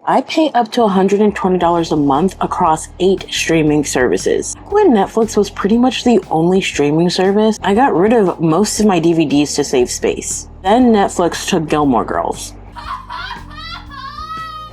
I pay up to $120 a month across 8 streaming services. When Netflix was pretty much the only streaming service, I got rid of most of my DVDs to save space. Then Netflix took Gilmore Girls.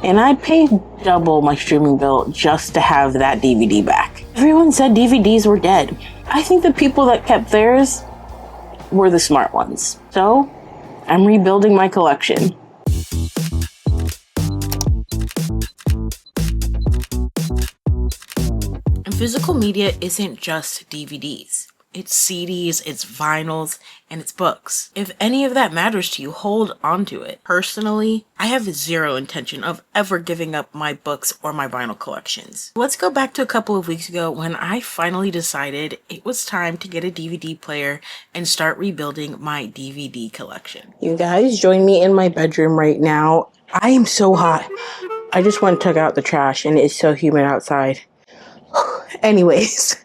And I'd pay double my streaming bill just to have that DVD back. Everyone said DVDs were dead. I think the people that kept theirs were the smart ones. So, I'm rebuilding my collection. And physical media isn't just DVDs. It's CDs, it's vinyls, and it's books. If any of that matters to you, hold on to it. Personally, I have zero intention of ever giving up my books or my vinyl collections. Let's go back to a couple of weeks ago when I finally decided it was time to get a DVD player and start rebuilding my DVD collection. You guys, join me in my bedroom right now. I am so hot. I just went and took out the trash and it's so humid outside. Anyways,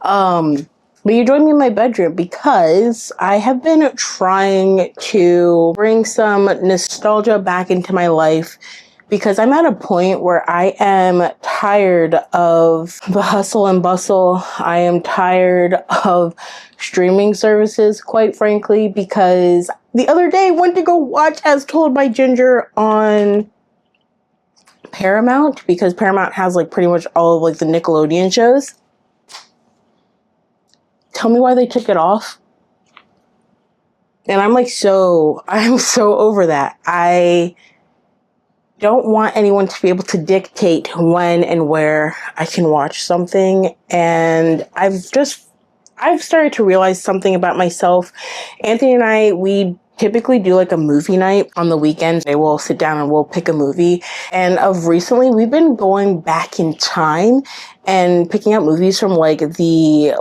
but you join me in my bedroom because I have been trying to bring some nostalgia back into my life because I'm at a point where I am tired of the hustle and bustle. I am tired of streaming services, quite frankly, because the other day I went to go watch As Told by Ginger on Paramount because Paramount has like pretty much all of like the Nickelodeon shows. Tell me why they took it off. And I'm so over that. I don't want anyone to be able to dictate when and where I can watch something. And I've started to realize something about myself. Anthony and I, we typically do like a movie night on the weekends. They will sit down and we'll pick a movie. And of recently, we've been going back in time and picking up movies from like the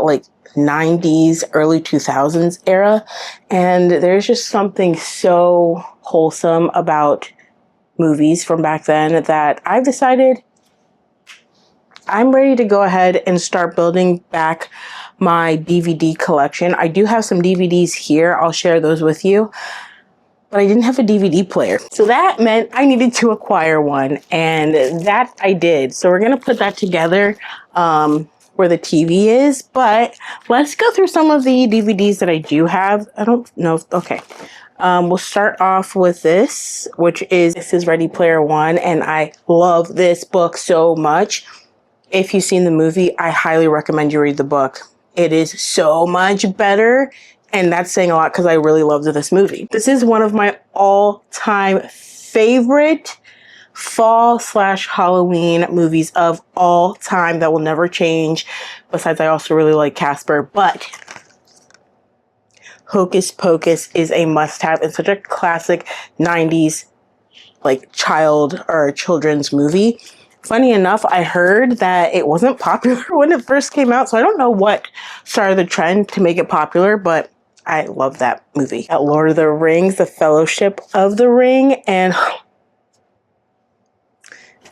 90s, early 2000s era. And there's just something so wholesome about movies from back then that I've decided I'm ready to go ahead and start building back my DVD collection. I do have some DVDs here. I'll share those with you. But I didn't have a DVD player. So that meant I needed to acquire one. And that I did. So we're going to put that together where the TV is. But let's go through some of the DVDs that I do have. I don't know. Okay. We'll start off with this is Ready Player One. And I love this book so much. If you've seen the movie, I highly recommend you read the book. It is so much better. And that's saying a lot because I really loved this movie. This is one of my all-time favorite fall/Halloween movies of all time that will never change. Besides, I also really like Casper. But Hocus Pocus is a must-have and such a classic 90s child or children's movie. Funny enough, I heard that it wasn't popular when it first came out, so I don't know what started the trend to make it popular, but I love that movie. At Lord of the Rings, The Fellowship of the Ring, and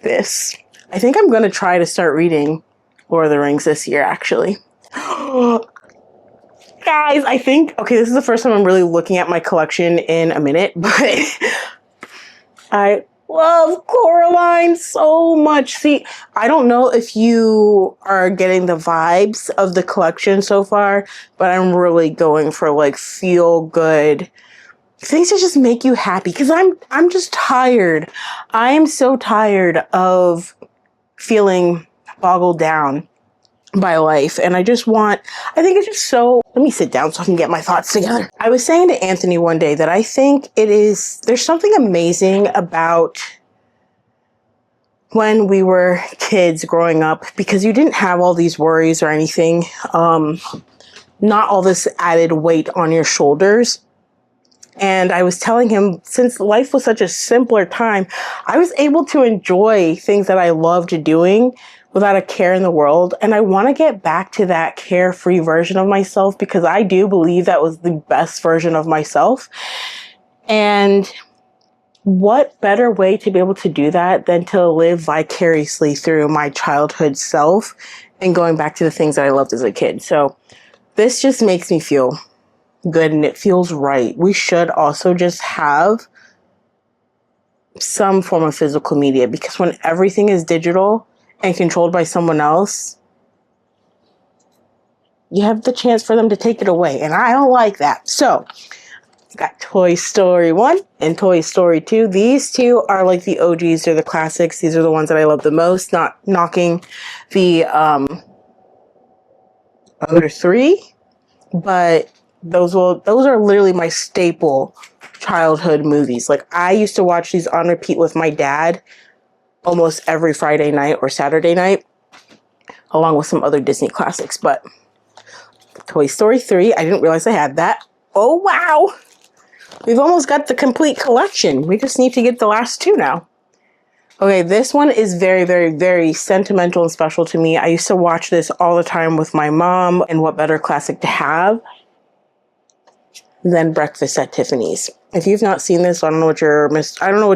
this. I think I'm going to try to start reading Lord of the Rings this year, actually. Guys, this is the first time I'm really looking at my collection in a minute, but I love Coraline so much. See, I don't know if you are getting the vibes of the collection so far, but I'm really going for feel good things that just make you happy because I'm just tired. I am so tired of feeling boggled down by life. And I think it's just so, let me sit down so I can get my thoughts together. I was saying to Anthony one day that I think there's something amazing about when we were kids growing up because you didn't have all these worries or anything. Not all this added weight on your shoulders. And I was telling him, since life was such a simpler time, I was able to enjoy things that I loved doing without a care in the world. And I want to get back to that carefree version of myself because I do believe that was the best version of myself. And what better way to be able to do that than to live vicariously through my childhood self and going back to the things that I loved as a kid. So this just makes me feel good and it feels right. We should also just have some form of physical media, because when everything is digital and controlled by someone else, you have the chance for them to take it away. And I don't like that. So got Toy Story 1 and Toy Story 2. These two are like the OGs. They're the classics. These are the ones that I love the most. Not knocking the other three, but those are literally my staple childhood movies. Like, I used to watch these on repeat with my dad almost every Friday night or Saturday night, along with some other Disney classics. But Toy Story 3, I didn't realize I had that. Oh, wow. We've almost got the complete collection. We just need to get the last two now. Okay, this one is very, very, very sentimental and special to me. I used to watch this all the time with my mom, and what better classic to have than Breakfast at Tiffany's. If you've not seen this, I don't know what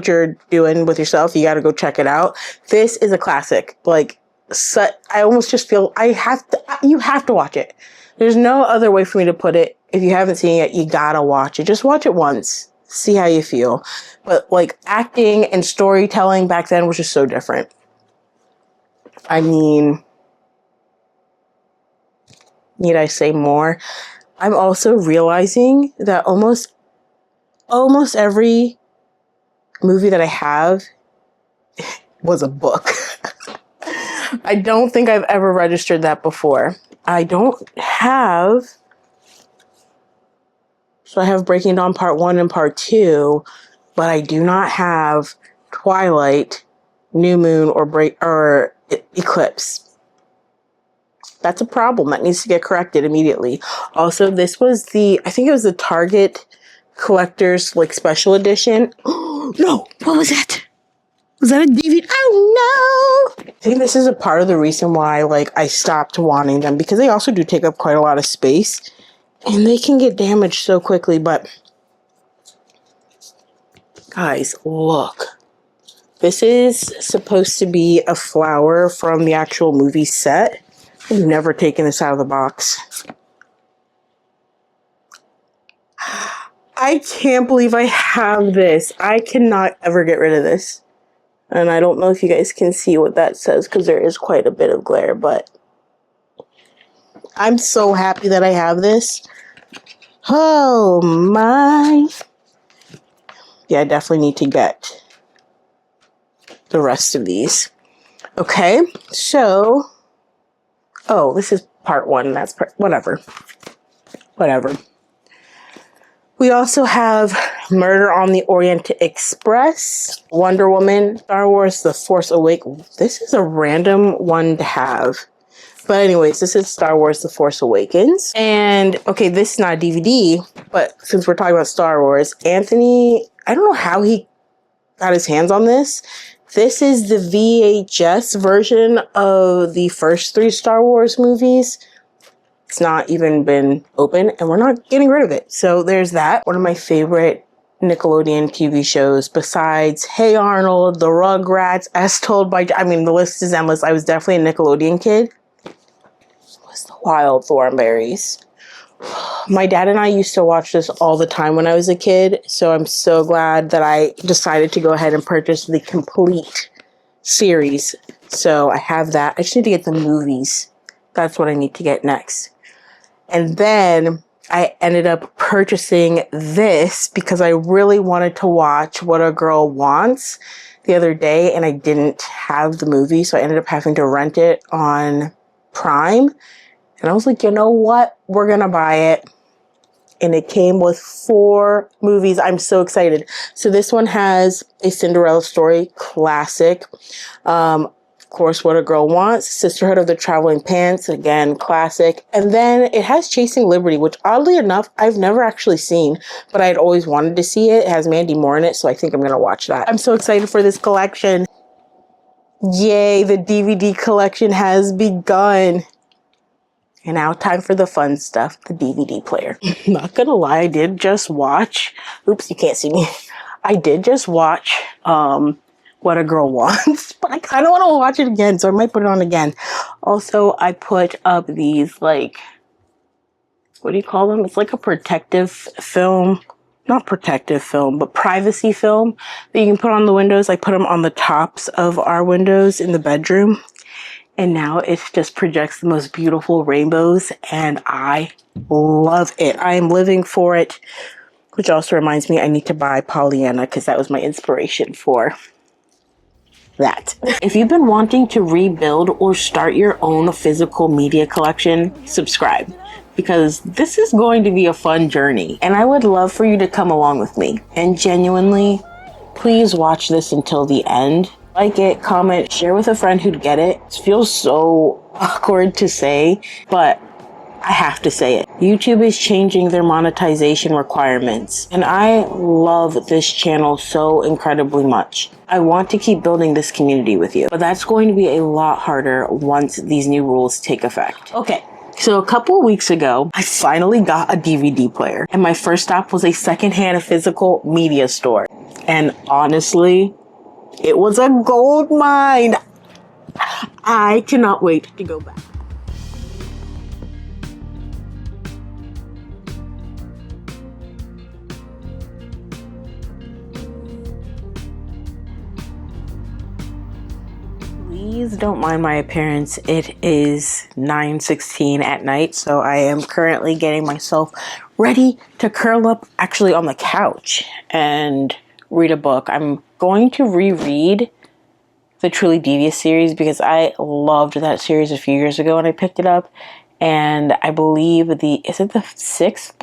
you're doing with yourself. You got to go check it out. This is a classic. Like, I almost just feel you have to watch it. There's no other way for me to put it. If you haven't seen it, you gotta watch it. Just watch it once. See how you feel. But like, acting and storytelling back then was just so different. I mean, need I say more? I'm also realizing that almost every movie that I have was a book. I don't think I've ever registered that before. I don't have... So I have Breaking Dawn Part 1 and Part 2, but I do not have Twilight, New Moon, or Eclipse. That's a problem. That needs to get corrected immediately. Also, this was I think it was the Target Collector's like special edition. Oh, no, what was that? Was that a DVD? Oh no! I think this is a part of the reason why like I stopped wanting them, because they also do take up quite a lot of space. And they can get damaged so quickly, but guys, look. This is supposed to be a flower from the actual movie set. I've never taken this out of the box. I can't believe I have this. I cannot ever get rid of this. And I don't know if you guys can see what that says, because there is quite a bit of glare, but I'm so happy that I have this. Oh my. Yeah, I definitely need to get the rest of these. Okay, so, oh, this is part 1. That's whatever. We also have Murder on the Orient Express, Wonder Woman, Star Wars, The Force Awakens. This is a random one to have. But anyways, this is Star Wars The Force Awakens. And, okay, this is not a DVD, but since we're talking about Star Wars, Anthony, I don't know how he got his hands on this. This is the VHS version of the first 3 Star Wars movies. It's not even been open, and we're not getting rid of it. So there's that. One of my favorite Nickelodeon TV shows, besides Hey Arnold, The Rugrats, As Told by... I mean, the list is endless. I was definitely a Nickelodeon kid. Was the Wild Thornberrys. My dad and I used to watch this all the time when I was a kid, so I'm so glad that I decided to go ahead and purchase the complete series. So I have that. I just need to get the movies. That's what I need to get next. And then I ended up purchasing this because I really wanted to watch What a Girl Wants the other day, and I didn't have the movie, so I ended up having to rent it on Prime. And I was like, you know what? We're going to buy it. And it came with 4 movies. I'm so excited. So this one has A Cinderella Story, classic. Of course, What a Girl Wants, Sisterhood of the Traveling Pants, again, classic. And then it has Chasing Liberty, which oddly enough, I've never actually seen, but I'd always wanted to see it. It has Mandy Moore in it, so I think I'm going to watch that. I'm so excited for this collection. Yay, the DVD collection has begun. And now time for the fun stuff, the DVD player. Not gonna lie, I did just watch, oops, you can't see me. I did just watch What a Girl Wants, but I kind of want to watch it again, so I might put it on again. Also, I put up these, like, what do you call them? It's like a protective film. not protective film, but privacy film that you can put on the windows. I put them on the tops of our windows in the bedroom. And now it just projects the most beautiful rainbows, and I love it. I am living for it, which also reminds me I need to buy Pollyanna because that was my inspiration for that. If you've been wanting to rebuild or start your own physical media collection, subscribe, because this is going to be a fun journey, and I would love for you to come along with me. And genuinely, please watch this until the end. Like it, comment, share with a friend who'd get it. It feels so awkward to say, but I have to say it. YouTube is changing their monetization requirements, and I love this channel so incredibly much. I want to keep building this community with you, but that's going to be a lot harder once these new rules take effect. Okay. So a couple of weeks ago, I finally got a DVD player, and my first stop was a secondhand physical media store. And honestly, it was a gold mine. I cannot wait to go back. Please don't mind my appearance. It is 9:16 at night, so I am currently getting myself ready to curl up actually on the couch and read a book. I'm going to reread the Truly Devious series because I loved that series a few years ago when I picked it up, and I believe is it the fifth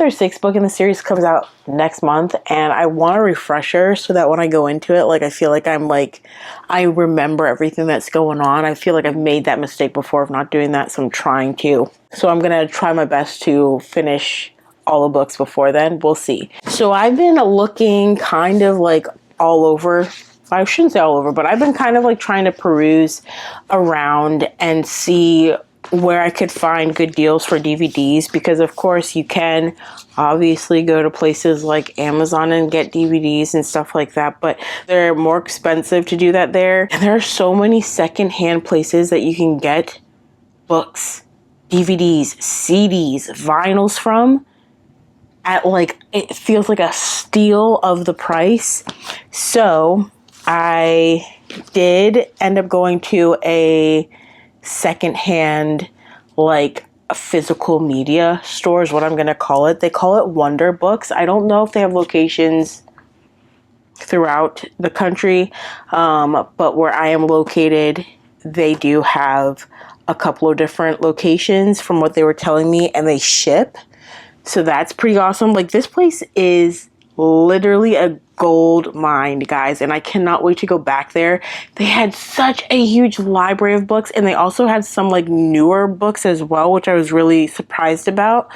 or sixth book in the series comes out next month, and I want a refresher so that when I go into it, like, I feel like I remember everything that's going on. I feel like I've made that mistake before of not doing that, so I'm trying to. So I'm gonna try my best to finish all the books before then. We'll see. So I've been looking kind of like all over. I shouldn't say all over, but I've been kind of like trying to peruse around and see where I could find good deals for DVDs, because of course you can obviously go to places like Amazon and get DVDs and stuff like that, but they're more expensive to do that there. And there are so many secondhand places that you can get books, DVDs, CDs, vinyls from at like, it feels like a steal of the price. So I did end up going to a secondhand, like a physical media store is what I'm going to call it. They call it Wonder Books. I don't know if they have locations throughout the country, but where I am located, they do have a couple of different locations from what they were telling me, and they ship. So that's pretty awesome. Like, this place is literally a gold mine, guys, and I cannot wait to go back there. They had such a huge library of books, and they also had some like newer books as well, which I was really surprised about,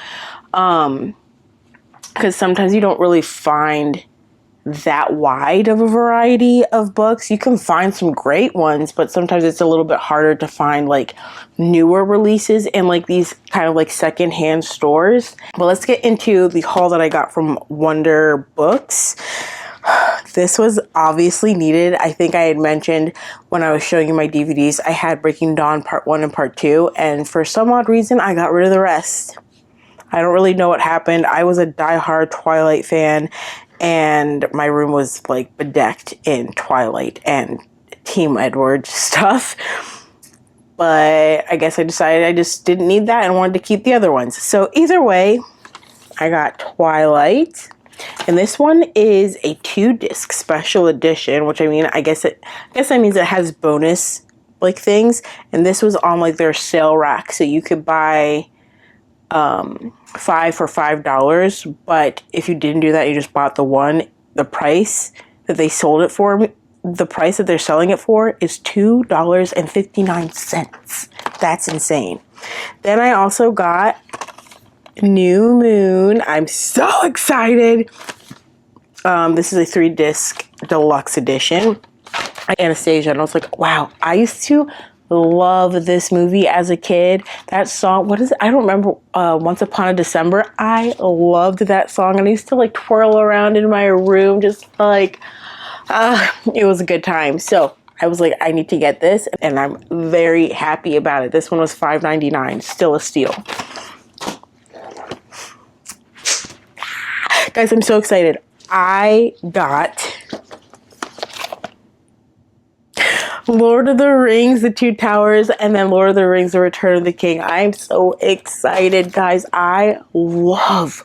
because sometimes you don't really find that wide of a variety of books. You can find some great ones, but sometimes it's a little bit harder to find like newer releases in like these kind of like secondhand stores. But let's get into the haul that I got from Wonder Books. This was obviously needed. I think I had mentioned when I was showing you my DVDs, I had Breaking Dawn Part 1 and Part 2, and for some odd reason, I got rid of the rest. I don't really know what happened. I was a diehard Twilight fan, and my room was like bedecked in Twilight and Team Edward stuff. But I guess I decided I just didn't need that and wanted to keep the other ones. So either way, I got Twilight. And this one is a 2-disc special edition, which I guess that means it has bonus like things. And this was on like their sale rack, so you could buy 5 for $5. But if you didn't do that, you just bought the one, the price that they sold it for, the price that they're selling it for is $2.59. That's insane. Then I also got New Moon. I'm so excited. This is a 3-disc deluxe edition. Anastasia, and I was like, wow, I used to love this movie as a kid. That song, what is it? I don't remember. Once Upon a December. I loved that song, and I used to like twirl around in my room, just like, it was a good time. So I was like, I need to get this, and I'm very happy about it. This one was $5.99, still a steal. Guys, I'm so excited. I got Lord of the Rings, The Two Towers, and then Lord of the Rings, The Return of the King. I'm so excited, guys. I love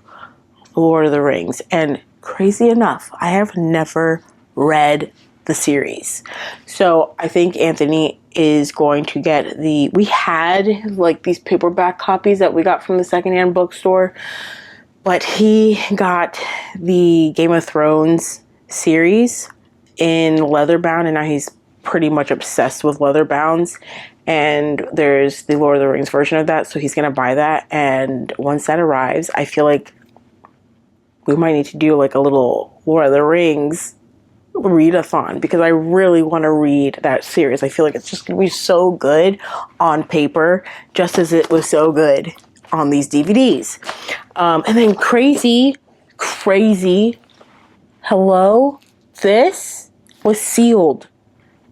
Lord of the Rings. And crazy enough, I have never read the series. So I think Anthony is going to get we had like these paperback copies that we got from the secondhand bookstore, but he got the Game of Thrones series in leatherbound, and now he's pretty much obsessed with leatherbounds. And there's the Lord of the Rings version of that, so he's gonna buy that. And once that arrives, I feel like we might need to do like a little Lord of the Rings readathon, because I really want to read that series. I feel like it's just gonna be so good on paper, just as it was so good on these DVDs. And then crazy, hello, this was sealed.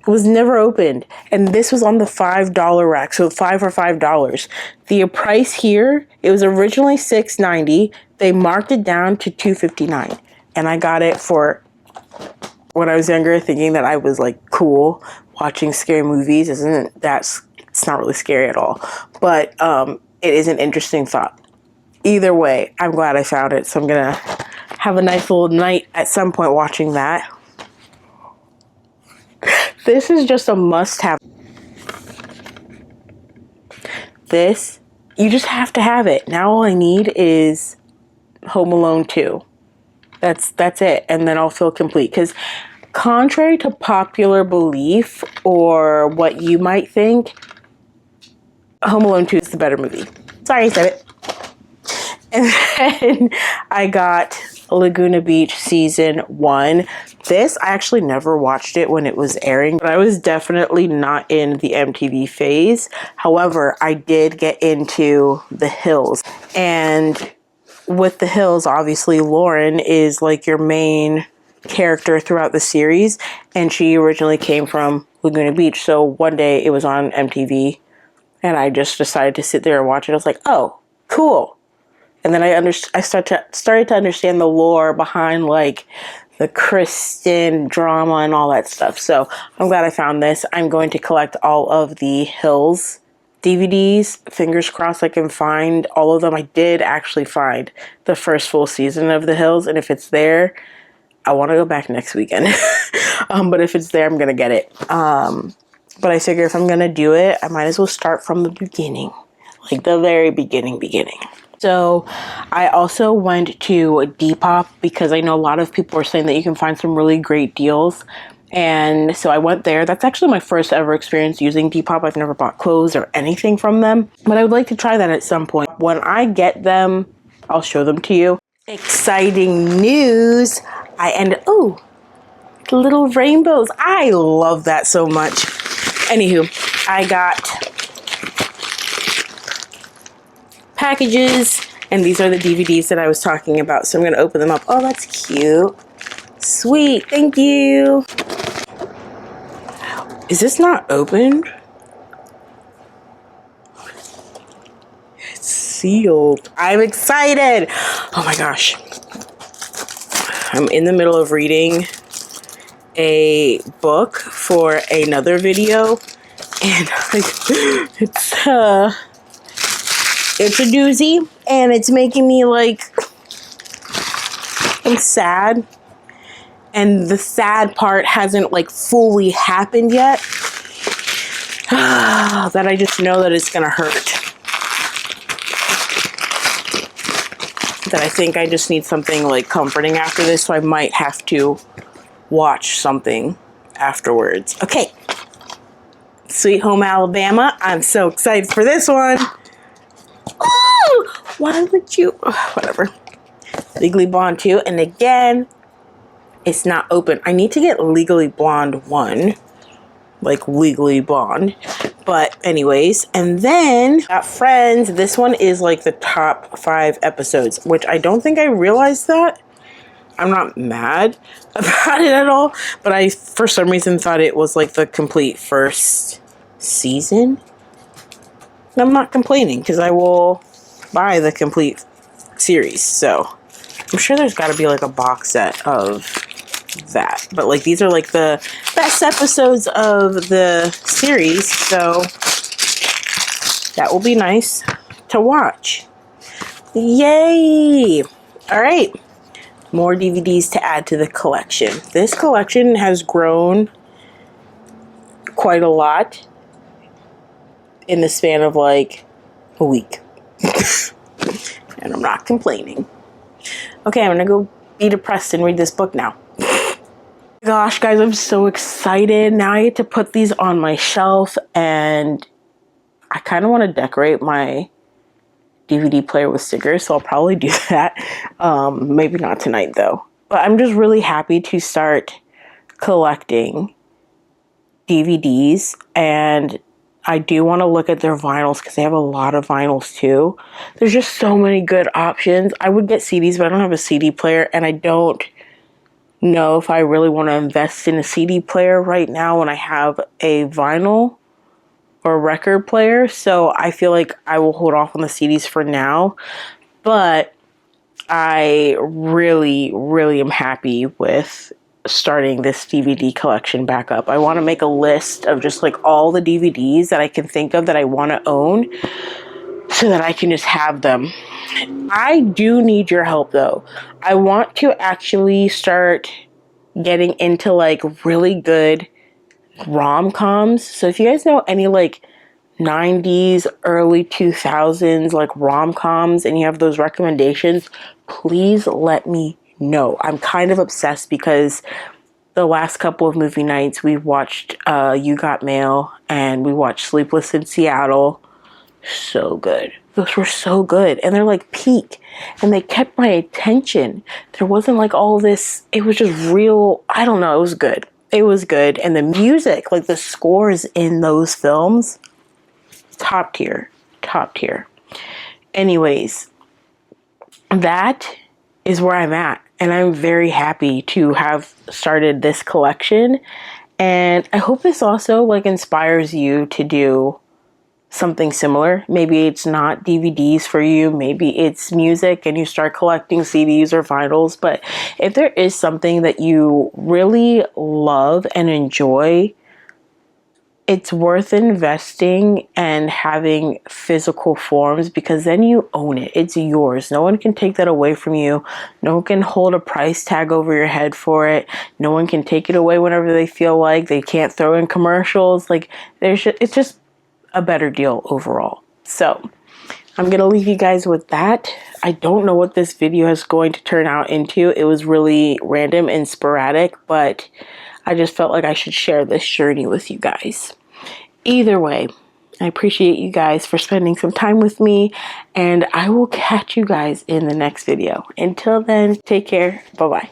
It was never opened. And this was on the $5 rack. So $5 for $5. The price here, it was originally $6.90. They marked it down to $2.59. And I got it for, when I was younger, thinking that I was like cool watching scary movies. It's not really scary at all. But it is an interesting thought. Either way, I'm glad I found it. So I'm going to have a nice little night at some point watching that. This is just a must-have. This, you just have to have it. Now all I need is Home Alone 2. That's it. And then I'll feel complete. Because contrary to popular belief or what you might think, Home Alone 2 is the better movie. Sorry I said it. And then I got Laguna Beach Season 1. This, I actually never watched it when it was airing, but I was definitely not in the MTV phase. However, I did get into The Hills. And with The Hills, obviously, Lauren is like your main character throughout the series. And she originally came from Laguna Beach. So one day it was on MTV and I just decided to sit there and watch it. I was like, oh, cool. And then I started to understand the lore behind like the Kristen drama and all that stuff. So I'm glad I found this. I'm going to collect all of the Hills DVDs. Fingers crossed I can find all of them. I did actually find the first full season of The Hills. And if it's there, I want to go back next weekend. But if it's there, I'm going to get it. But I figure if I'm going to do it, I might as well start from the beginning. Like the very beginning. So I also went to Depop because I know a lot of people are saying that you can find some really great deals. And so I went there. That's actually my first ever experience using Depop. I've never bought clothes or anything from them, but I would like to try that at some point. When I get them, I'll show them to you. Exciting news. Oh, little rainbows. I love that so much. Anywho, I got packages, and these are the DVDs that I was talking about. So I'm going to open them up. Oh, that's cute. Sweet. Thank you. Is this not opened? It's sealed. I'm excited. Oh my gosh. I'm in the middle of reading a book for another video, and it's a doozy, and it's making me like, I'm sad, and the sad part hasn't like fully happened yet. That I just know that it's gonna hurt. That I think I just need something like comforting after this, so I might have to watch something afterwards. Okay. Sweet Home Alabama. I'm so excited for this one. Oh, why would you? Whatever. Legally Blonde 2. And again, it's not open. I need to get Legally Blonde 1. Like Legally Blonde. But anyways, and then got Friends. This one is like the top 5 episodes, which I don't think I realized that. I'm not mad about it at all, but I, for some reason, thought it was like the complete first season. And I'm not complaining because I will buy the complete series. So I'm sure there's got to be like a box set of that, but like these are like the best episodes of the series, so that will be nice to watch. Yay! All right, more DVDs to add to the collection. This collection has grown quite a lot in the span of like a week. And I'm not complaining. Okay, I'm gonna go be depressed and read this book now. Gosh, guys, I'm so excited. Now I get to put these on my shelf, and I kind of want to decorate my DVD player with stickers, so I'll probably do that. Maybe not tonight, though. But I'm just really happy to start collecting DVDs, and I do want to look at their vinyls because they have a lot of vinyls too. There's just so many good options. I would get CDs, but I don't have a CD player, and I don't know if I really want to invest in a CD player right now when I have a vinyl or a record player. So I feel like I will hold off on the CDs for now. But I really, really am happy with starting this DVD collection back up. I want to make a list of just like all the DVDs that I can think of that I want to own so that I can just have them. I do need your help though. I want to actually start getting into like really good rom-coms. So if you guys know any like 90s, early 2000s like rom-coms and you have those recommendations, please let me know. I'm kind of obsessed because the last couple of movie nights we watched You Got Mail and we watched Sleepless in Seattle. So good. Those were so good. And they're like peak. And they kept my attention. There wasn't like all this. It was just real. I don't know. It was good. It was good. And the music, like the scores in those films, top tier. Top tier. Anyways, that is where I'm at. And I'm very happy to have started this collection. And I hope this also like inspires you to do something similar. Maybe it's not DVDs for you. Maybe it's music and you start collecting CDs or vinyls. But if there is something that you really love and enjoy, it's worth investing and having physical forms because then you own it. It's yours. No one can take that away from you. No one can hold a price tag over your head for it. No one can take it away whenever they feel like. They can't throw in commercials. Like it's just a better deal overall. So I'm going to leave you guys with that. I don't know what this video is going to turn out into. It was really random and sporadic, but I just felt like I should share this journey with you guys. Either way, I appreciate you guys for spending some time with me, and I will catch you guys in the next video. Until then, take care. Bye-bye.